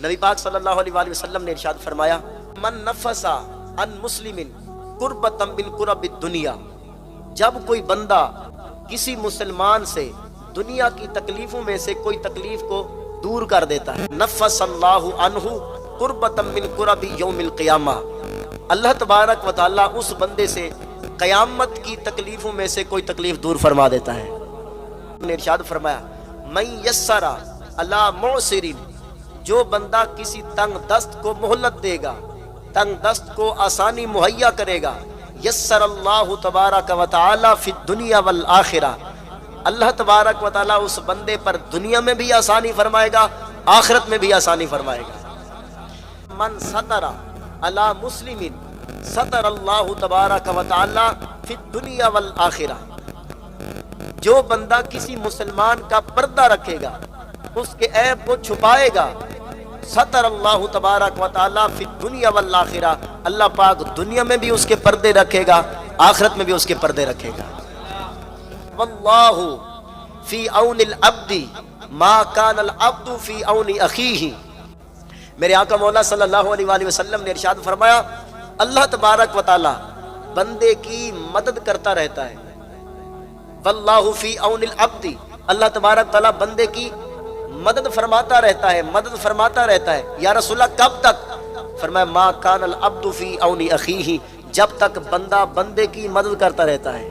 نبی پاک صلی اللہ علیہ وآلہ وسلم نے ارشاد فرمایا من نفسا ان مسلم قربتا من قرب الدنیا، جب کوئی بندہ کسی مسلمان سے دنیا کی تکلیفوں میں سے کوئی تکلیف کو دور کر دیتا ہے، نفس اللہ عنہ قربتا من قرب یوم القیامہ، اللہ تبارک و تعالی اس بندے سے قیامت کی تکلیفوں میں سے کوئی تکلیف دور فرما دیتا ہے۔ نے ارشاد فرمایا من یسر علی معسر، جو بندہ کسی تنگ دست کو مہلت دے گا، تنگ دست کو آسانی مہیا کرے گا، یسر اللہ تبارک و تعالی فی الدنیا والآخرہ، اللہ تبارک و تعالی اس بندے پر دنیا میں بھی آسانی فرمائے گا، آخرت میں بھی آسانی فرمائے گا۔ من ستر علی مسلم ستر اللہ تبارک و تعالی فی الدنیا والآخرہ، جو بندہ کسی مسلمان کا پردہ رکھے گا، اس کے عیب کو چھپائے گا، ستر اللہ تبارک و تعالی فی الدنیا والآخرہ، اللہ پاک دنیا میں بھی اس کے پردے رکھے گا، آخرت میں بھی اس کے پردے رکھے گا۔ واللہ فی عون العبد ما کان العبد فی عون اخیہ، میرے آقا مولا صلی اللہ علیہ وآلہ وسلم نے ارشاد فرمایا اللہ تبارک و تعالی بندے کی مدد کرتا رہتا ہے، واللہ فی عون العبد، اللہ تبارک و تعالی بندے کی مدد فرماتا رہتا ہے، مدد فرماتا رہتا ہے۔ یا رسول اللہ کب تک؟ فرمایا ما کان العبد فی عون اخیہ، جب تک بندہ بندے کی مدد کرتا رہتا ہے۔